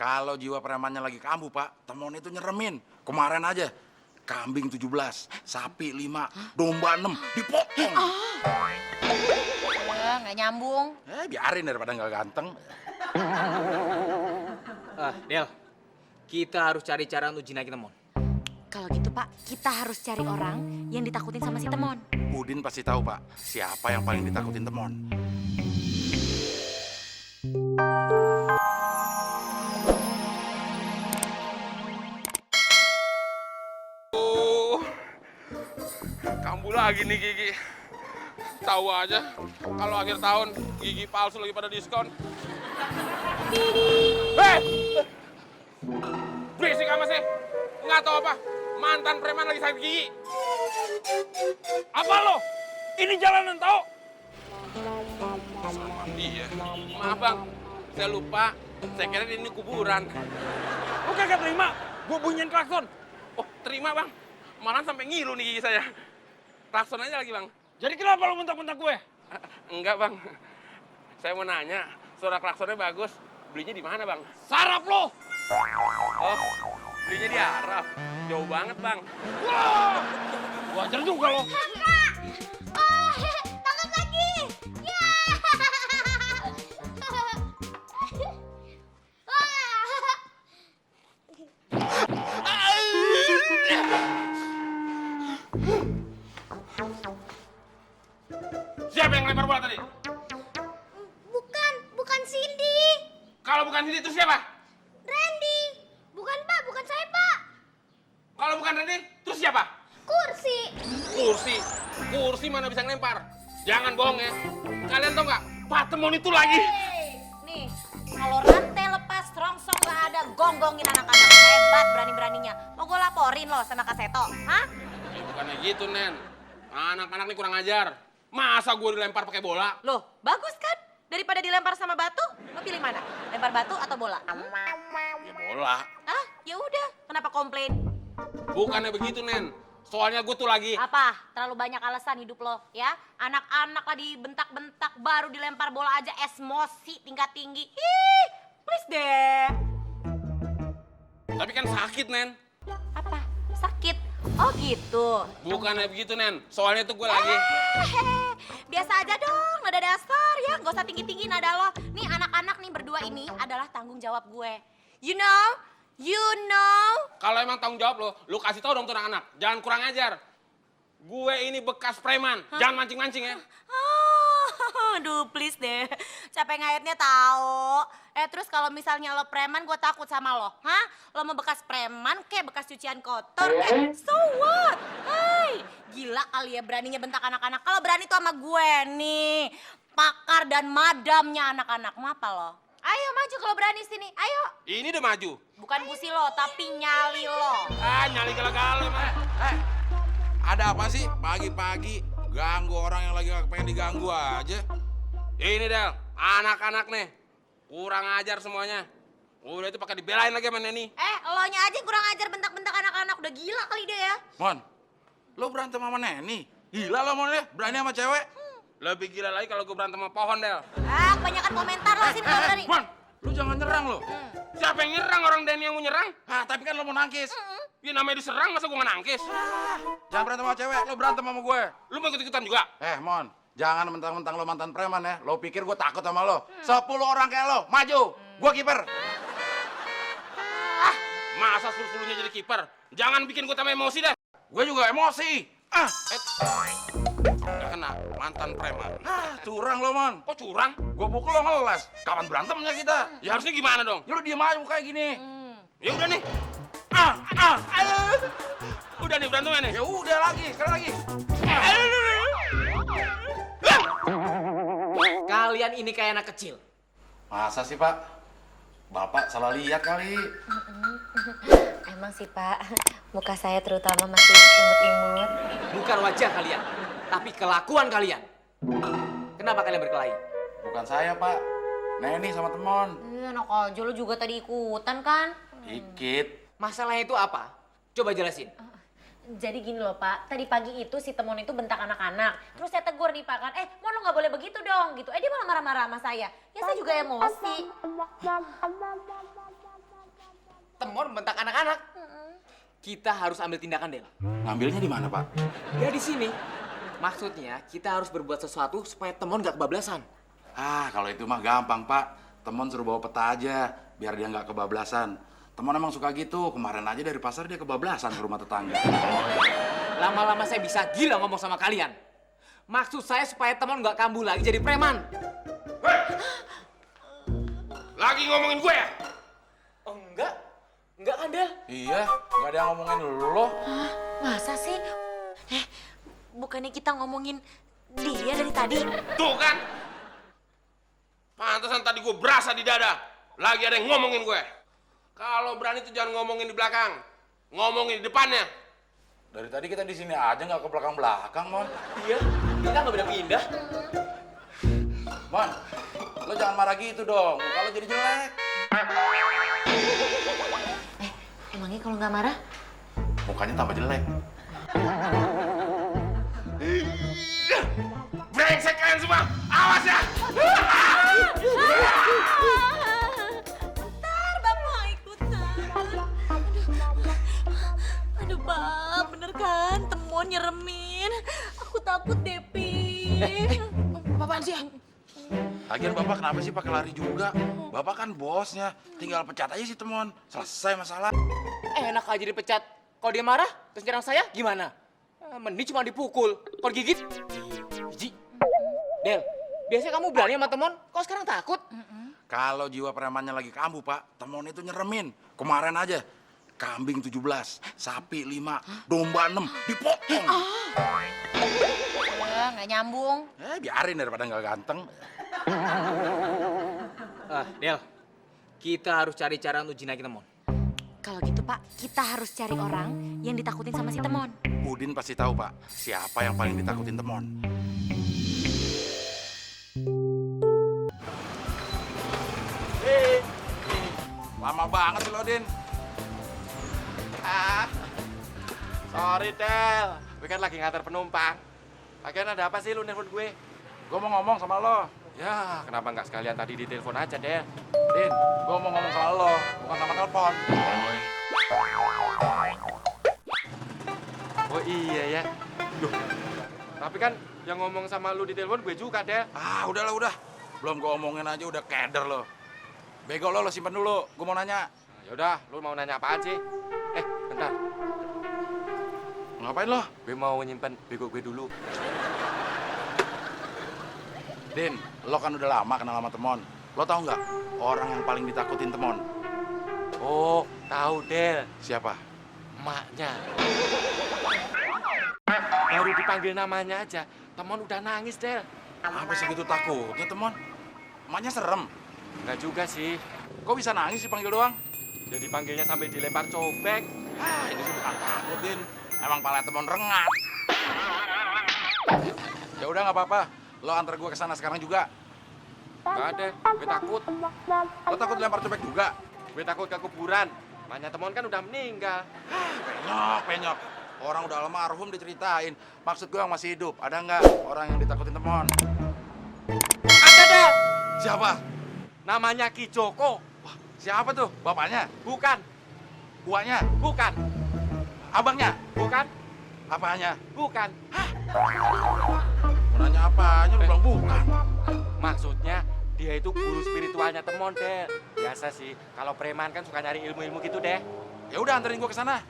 Kalau jiwa premannya lagi kambuh, Pak, temon itu nyeremin. Kemarin aja, kambing 17, sapi 5, domba 6, dipotong. Ya, nggak nyambung. Biarin daripada nggak ganteng. Del, kita harus cari cara untuk jinakin temon. Kalau gitu Pak, kita harus cari orang yang ditakutin sama si Temon. Udin pasti tahu, Pak, siapa yang paling ditakutin temon. Kambuh lagi nih Gigi. Tahu aja kalau akhir tahun gigi palsu lagi pada diskon. Hei! Berisik amat sih. Nggak tahu apa. Mantan preman lagi sakit gigi. Apa lo? Ini jalanan tahu? Sama dia. Maaf bang, saya lupa. Saya kira ini kuburan. Oke, gak terima. Gue bunyiin klakson. Oh, terima bang. Malah sampai ngilu nih gigi saya. Klakson aja lagi bang. Jadi kenapa lo bentak-bentak gue? Enggak bang. Saya mau nanya, suara klaksonnya bagus. Belinya di mana bang? Sarap lo! Oh, belinya di Arab. Jauh banget bang. Wah, wajar juga lo. Kakak! Oh, tangkap lagi! Ya! Siapa yang lempar bola tadi? Bukan Cindy. Kalau bukan ini, terus siapa? Randy. Bukan Pak, bukan saya Pak. Kalau bukan Randy, terus siapa? Kursi. Kursi mana bisa ngelempar? Jangan bohong ya. Kalian tau nggak? Pak Temon itu lagi. Nih, kalau rantai lepas rongsong nggak ada, gonggongin anak-anak. Hebat berani-beraninya. Mau gue laporin lo sama Kak Seto, hah? Bukannya gitu, Nen. Anak-anak ini kurang ajar. Masa gue dilempar pakai bola? Loh, bagus kan? Daripada dilempar sama batu, lo pilih mana? Lempar batu atau bola? Ya bola. Ah, ya udah. Kenapa komplain? Bukannya begitu, Nen. Soalnya gue tuh lagi... Apa? Terlalu banyak alasan hidup lo, ya? Anak-anak lah dibentak-bentak, baru dilempar bola aja emosi tingkat tinggi. Ih, please deh. Tapi kan sakit, Nen. Apa? Sakit? Oh gitu. Bukannya begitu, Nen. Soalnya tuh gue lagi... Biasa aja dong, nada dasar ya. Gak usah tinggi-tinggi nada lo. Nih anak-anak nih berdua ini adalah tanggung jawab gue. You know? Kalau emang tanggung jawab lo kasih tahu dong tuh anak-anak. Jangan kurang ajar. Gue ini bekas preman. Jangan mancing-mancing ya. Aduh, please deh. Capek ngayatnya tahu. Terus kalau misalnya lo preman, gue takut sama lo. Hah? Lo mau bekas preman kayak bekas cucian kotor. So what? Hai, gila kali ya beraninya bentak anak-anak. Kalau berani tuh sama gue nih. Pakar dan madamnya anak-anak. Mau apa lo? Ayo maju kalau berani sini. Ayo. Ini udah maju. Bukan busi lo, tapi nyali lo. Nyali gala-gala mah. Ada apa sih pagi-pagi ganggu orang yang lagi gak pengen diganggu aja? Ini Del, anak-anak nih. Kurang ajar semuanya. Udah itu pakai dibelain lagi sama Neni. Elonya aja yang kurang ajar bentak-bentak anak-anak. Udah gila kali dia ya. Mon, lo berantem sama Neni? Gila lo Mon ya, berani sama cewek? Lebih gila lagi kalau gue berantem sama pohon, Del. Kebanyakan komentar lo sini kalau berani. Mon, lo jangan nyerang lo. Siapa yang nyerang? Orang Denny yang mau nyerang? Tapi kan lo mau nangkis. Ya namanya diserang, masa gue nggak nangkis? Jangan berantem sama cewek, lo berantem sama gue. Lu mau ikut-ikutan juga? Mon, jangan mentang-mentang lo mantan preman ya. Lo pikir gue takut sama lo. 10 orang kayak lo, maju. Gue kiper. Masa suruh-suruhnya jadi kiper? Jangan bikin gue tambah emosi deh. Gue juga emosi. Gak kena, mantan preman. Curang lo, Mon. Kok curang? Gue pukul lo ngeles. Kapan berantemnya kita? Ya harusnya gimana dong? Ya lo diem aja kayak gini. Ya udah nih. Udah nih berantemnya nih. Ya udah lagi, sekali lagi. Kalian ini kayak anak kecil. Masa sih, Pak? Bapak salah lihat kali. Emang sih Pak, muka saya terutama masih imut-imut. Bukan wajah kalian, tapi kelakuan kalian. Kenapa kalian berkelahi? Bukan saya, Pak. Neni sama temon. Enak aja lo juga tadi ikutan kan? Dikit. Masalahnya itu apa? Coba jelasin. Jadi gini loh Pak, tadi pagi itu si Temon itu bentak anak-anak. Terus saya tegur nih Pak kan, Mon lo gak boleh begitu dong gitu. Dia malah marah-marah sama saya. Ya saya juga emosi. temon bentak anak-anak. Kita harus ambil tindakan, Del. Ngambilnya di mana, Pak? Ya di sini. Maksudnya kita harus berbuat sesuatu supaya temon nggak kebablasan. Ah, kalau itu mah gampang, Pak. Temon suruh bawa peta aja, biar dia nggak kebablasan. Temon emang suka gitu. Kemarin aja dari pasar dia kebablasan ke rumah tetangga. Lama-lama saya bisa gila ngomong sama kalian. Maksud saya supaya temon nggak kambuh lagi jadi preman. Hei! Lagi ngomongin gue ya? Oh, enggak kan, Del? Iya, nggak ada yang ngomongin lo. Masa sih? Bukannya kita ngomongin dia dari tadi? Tuh kan? Pantesan tadi gue berasa di dada. Lagi ada yang ngomongin gue. Kalau berani tuh jangan ngomongin di belakang. Ngomongin di depannya. Dari tadi kita di sini aja nggak ke belakang-belakang, Mon. Iya, kita nggak pindah-pindah. Mon, lo jangan marah gitu dong. Muka lo jadi jelek. Emangnya kalau nggak marah? Mukanya tambah jelek. Brengsek kalian semua. Awas ya. Ntar Bapak ikutan. Aduh, Pak, bener kan? Temon nyeremin. Aku takut deh, Pi. Apaan sih? Lagian Bapak kenapa sih pakai lari juga? Bapak kan bosnya. Tinggal pecat aja si Temon. Selesai masalah. Enak aja dipecat. Kalau dia marah, terus nyerang saya, gimana? Mending cuma dipukul. Kalau gigit, jijik. Del, biasanya kamu berani sama temon, kok sekarang takut? Kalau jiwa premannya lagi kambuh, Pak, Temon itu nyeremin. Kemarin aja, kambing 17, sapi 5, domba 6, dipotong. Ya, nggak nyambung. Biarin daripada nggak ganteng. Del, kita harus cari cara untuk jinakin temon. Kalau gitu, Pak, kita harus cari orang yang ditakutin sama si Temon. Udin pasti tahu, Pak, siapa yang paling ditakutin Temon. Lama banget sih lo, Din. Sorry, Del. Gue kan lagi ngantar penumpang. Lagian ada apa sih lu nelfon gue? Gue mau ngomong sama lo. Ya, kenapa nggak sekalian tadi ditelepon aja, Del? Din, gue mau ngomong sama lo, bukan sama telepon. Oh iya ya. Duh. Tapi kan yang ngomong sama lu di telepon gue juga, Del. Udahlah, udah. Belum gue omongin aja udah keder lo. Bego lo simpen dulu. Gue mau nanya. Yaudah, lu mau nanya apaan sih? Bentar. Ngapain lo? Gue mau nyimpen bego gue dulu. Din, lo kan udah lama kenal sama Temon. Lo tau nggak orang yang paling ditakutin Temon? Oh, tahu, Del. Siapa? Emaknya. Baru dipanggil namanya aja, Temon udah nangis, Del. Apa segitu takutnya Temon? Emaknya serem. Enggak juga sih. Kok bisa nangis dipanggil doang? Jadi panggilnya sampai dilempar cobek. Ini sih bukan takut, Din. Emang pala Temon rengat. Ya udah nggak apa-apa. Lo antar gue ke sana sekarang juga. Enggak ada, gue takut. Lo takut dilempar cobek juga? Gue takut ke kuburan. Emaknya Temon kan udah meninggal. Penyok. Orang udah almarhum diceritain. Maksud gue yang masih hidup. Ada nggak orang yang ditakutin Temon? Ada, Del. Siapa? Namanya Ki Joko. Wah, siapa tuh? Bapaknya? Bukan, Buahnya? bukan, Abangnya? bukan, Apanya? bukan. Mau nanya apanya? Lu bilang bukan. Maksudnya dia itu guru spiritualnya Temon, Del. Biasa sih, kalau preman kan suka nyari ilmu-ilmu gitu deh. Ya udah anterin gue ke sana.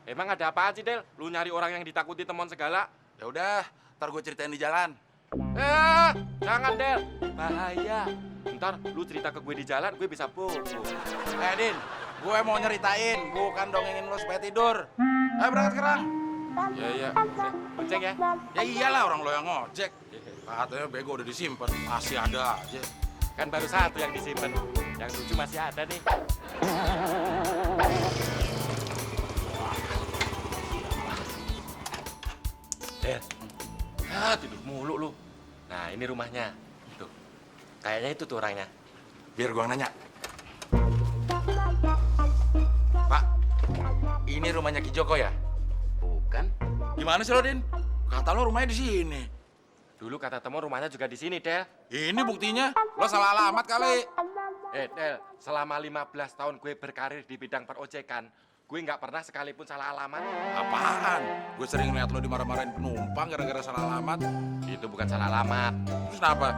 Emang ada apaan sih, Del? Lu nyari orang yang ditakuti Temon segala? Ya udah, ntar gue ceritain di jalan. Jangan, Del. Bahaya. Ntar lu cerita ke gue di jalan, gue bisa bobo. Din, gue mau nyeritain, bukan dongengin lo supaya tidur. Ayo berangkat sekarang. Iya. Udah, bonceng ya. Ya iyalah orang lo yang ngojek. Katanya bego udah disimpan, masih ada aja. Kan baru satu yang disimpan. Yang 7 masih ada nih. Del. Tidur mulu lu. Nah, ini rumahnya. Tuh. Kayaknya itu tuh orangnya. Biar gue nanya. Pak, ini rumahnya Ki Joko ya? Bukan. Gimana sih lo, Din? Kata lo rumahnya di sini. Dulu kata Temon rumahnya juga di sini, Del. Ini buktinya. Lo salah alamat kali. Del, selama 15 tahun gue berkarir di bidang perojekan, gue nggak pernah sekalipun salah alamat. Apaan? Gue sering lihat lo dimarah-marahin penumpang gara-gara salah alamat. Itu bukan salah alamat. Terus kenapa?